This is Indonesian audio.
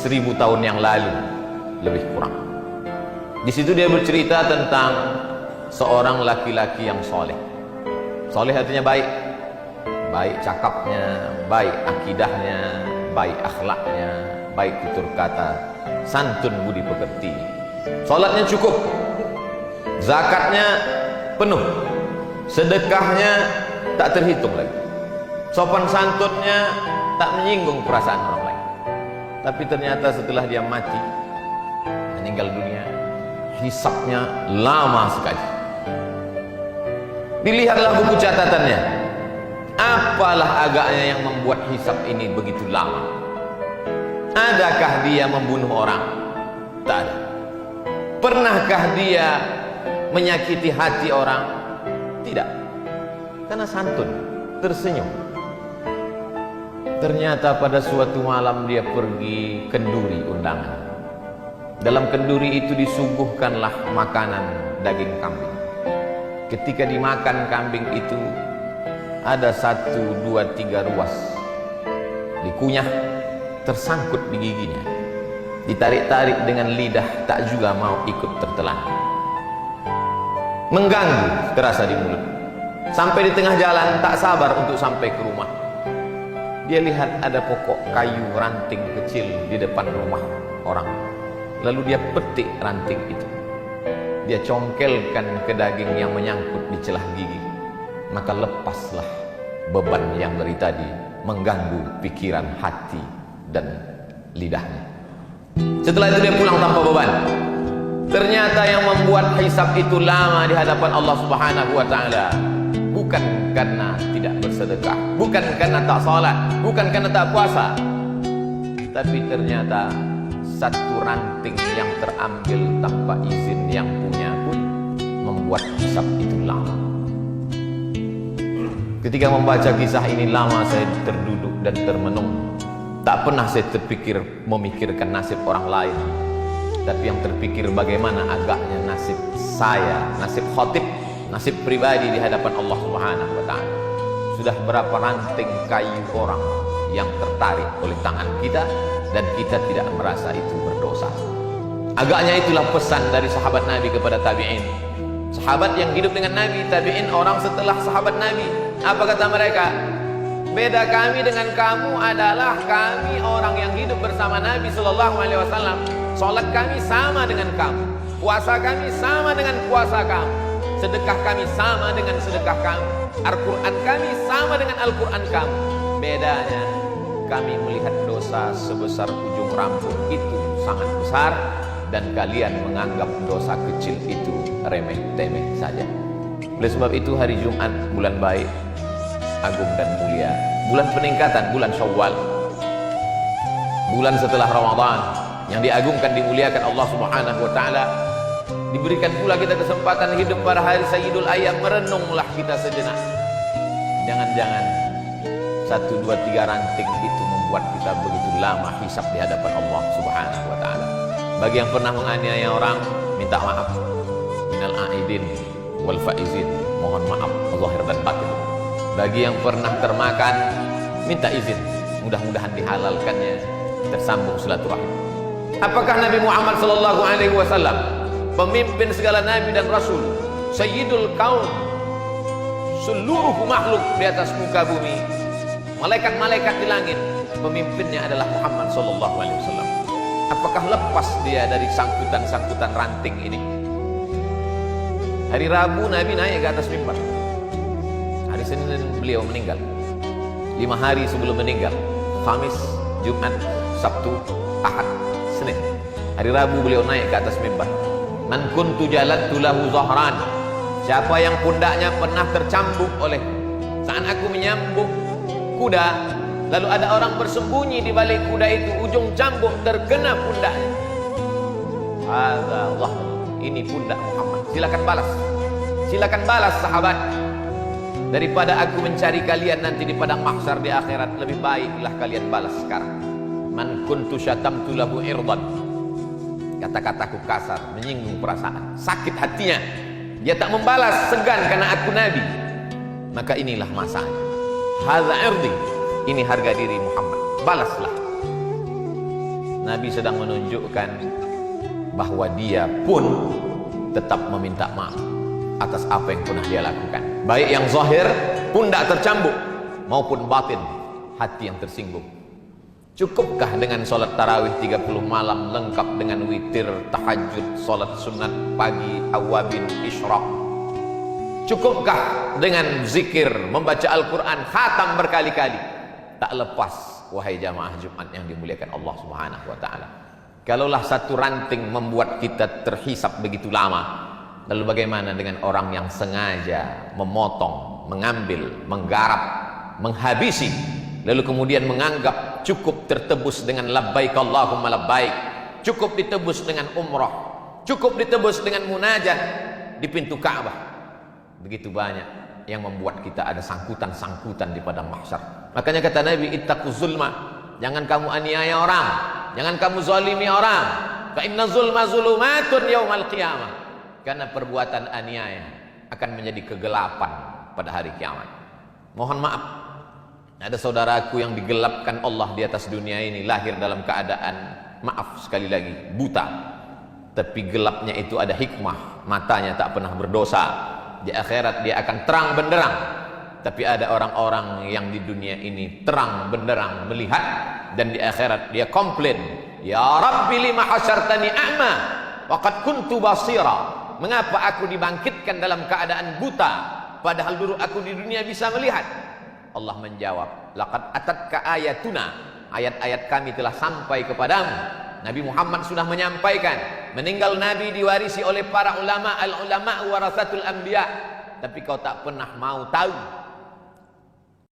1000 tahun yang lalu lebih kurang. Di situ dia bercerita tentang seorang laki-laki yang soleh. Soleh artinya baik, baik cakapnya, baik akidahnya, baik akhlaknya, baik tutur kata, santun budi pekerti. Salatnya cukup, zakatnya penuh, sedekahnya tak terhitung lagi, sopan santunnya tak menyinggung perasaan orang lain. Tapi ternyata setelah dia mati, meninggal dunia, hisabnya lama sekali. Dilihatlah buku catatannya, apalah agaknya yang membuat hisab ini begitu lama? Adakah dia membunuh orang? Tak ada. Pernahkah dia menyakiti hati orang? Tidak. Karena santun, tersenyum. Ternyata pada suatu malam dia pergi kenduri undangan. Dalam kenduri itu disuguhkanlah makanan daging kambing. Ketika dimakan kambing itu, ada 1, 2, 3 ruas dikunyah, tersangkut di giginya, ditarik-tarik dengan lidah, tak juga mau ikut tertelan. Mengganggu terasa di mulut. Sampai di tengah jalan tak sabar untuk sampai ke rumah. Dia lihat ada pokok kayu ranting kecil di depan rumah orang. Lalu dia petik ranting itu. Dia congkelkan ke daging yang menyangkut di celah gigi. Maka lepaslah beban yang dari tadi mengganggu pikiran, hati, dan lidahnya. Setelah itu dia pulang tanpa beban. Ternyata yang membuat hisab itu lama di hadapan Allah Subhanahu wa taala bukan karena tidak bersedekah, bukan karena tak salat, bukan karena tak puasa, tapi ternyata satu ranting yang terambil tanpa izin yang punya pun membuat hisab itu lama. Ketika membaca kisah ini lama saya terduduk dan termenung. Tak pernah saya terpikir memikirkan nasib orang lain, tapi yang terpikir bagaimana agaknya nasib saya, nasib khatib, nasib pribadi di hadapan Allah Subhanahu wa taala. Sudah berapa ranting kayu orang yang tertarik oleh tangan kita dan kita tidak merasa itu berdosa. Agaknya itulah pesan dari sahabat Nabi kepada tabi'in. Sahabat yang hidup dengan Nabi, tabi'in orang setelah sahabat Nabi. Apa kata mereka? Beda kami dengan kamu adalah kami orang yang hidup bersama Nabi Sallallahu Alaihi Wasallam. Salat kami sama dengan kamu, puasa kami sama dengan puasa kamu, sedekah kami sama dengan sedekah kamu, Al-Quran kami sama dengan Al-Quran kamu. Bedanya kami melihat dosa sebesar ujung rambut itu sangat besar, dan kalian menganggap dosa kecil itu remeh-temeh saja. Oleh sebab itu hari Jumat bulan baik, agung dan mulia, bulan peningkatan, bulan Syawal, bulan setelah Ramadan yang diagungkan, dimuliakan Allah Subhanahu wa taala. Diberikan pula kita kesempatan hidup pada hari Sayyidul Ayyam. Merenunglah kita sejenak. Jangan-jangan 1, 2, 3 ranting itu membuat kita begitu lama hisab di hadapan Allah Subhanahu wa taala. Bagi yang pernah menganiaya orang, minta maaf. Minal aidin wal faizin, mohon maaf zahir dan batin. Bagi yang pernah termakan, minta izin, mudah-mudahan dihalalkannya, tersambung silaturahim. Apakah Nabi Muhammad sallallahu alaihi wasallam, pemimpin segala nabi dan rasul, sayyidul kaum, seluruh makhluk di atas muka bumi, malaikat-malaikat di langit, pemimpinnya adalah Muhammad sallallahu alaihi wasallam. Apakah lepas dia dari sangkutan-sangkutan ranting ini? Hari Rabu Nabi naik ke atas mimbar. Hari Senin beliau meninggal. 5 hari sebelum meninggal, Kamis, Jumat, Sabtu, Ahad, Senin. Hari Rabu beliau naik ke atas mimbar. Man kuntu jalattu lahu zahran. Siapa yang pundaknya pernah tercambuk oleh saat aku menyambuk kuda, lalu ada orang bersembunyi di balik kuda itu, ujung cambuk terkena pundaknya. Hadza zahr. Ini pundak Muhammad. Silakan balas. Silakan balas sahabat. Daripada aku mencari kalian nanti di padang mahsyar di akhirat, lebih baiklah kalian balas sekarang. Man kuntu syatamtu lahu irdan. Kata-kataku kasar, menyinggung perasaan, sakit hatinya, dia tak membalas, segan karena aku Nabi, maka inilah masanya. Hadza irdi. Ini harga diri Muhammad, balaslah. Nabi sedang menunjukkan bahwa dia pun tetap meminta maaf atas apa yang pernah dia lakukan, baik yang zahir, pundak tercambuk, maupun batin, hati yang tersinggung. Cukupkah dengan sholat tarawih 30 malam lengkap dengan witir, tahajud, sholat sunat pagi, awabin, isyraq? Cukupkah dengan zikir, membaca Al-Quran, khatam berkali-kali? Tak lepas, wahai jamaah Jumat yang dimuliakan Allah Subhanahu wa ta'ala. Kalaulah satu ranting membuat kita terhisap begitu lama, lalu bagaimana dengan orang yang sengaja memotong, mengambil, menggarap, menghabisi, lalu kemudian menganggap cukup tertebus dengan labbaik Allahumma labbaik, cukup ditebus dengan umrah, cukup ditebus dengan munajat di pintu Ka'bah. Begitu banyak yang membuat kita ada sangkutan-sangkutan di padang mahsyar. Makanya kata Nabi, ittaquz zulma, jangan kamu aniaya orang, jangan kamu zalimi orang. Fa inna zulma zulumatun yaumal qiyamah. Karena perbuatan aniaya akan menjadi kegelapan pada hari kiamat. Mohon maaf, ada saudaraku yang digelapkan Allah di atas dunia ini, lahir dalam keadaan, maaf sekali lagi, buta. Tapi gelapnya itu ada hikmah, matanya tak pernah berdosa. Di akhirat dia akan terang benderang. Tapi ada orang-orang yang di dunia ini terang benderang melihat, dan di akhirat dia komplain, ya Rabbi lima hasyartani a'ma wa qad kuntu basira. Mengapa aku dibangkitkan dalam keadaan buta, padahal dulu aku di dunia bisa melihat? Allah menjawab, laqad atatka ayatuna, ayat-ayat kami telah sampai kepadamu. Nabi Muhammad sudah menyampaikan, meninggal Nabi diwarisi oleh para ulama, al-ulama warasatul anbiya. Tapi kau tak pernah mau tahu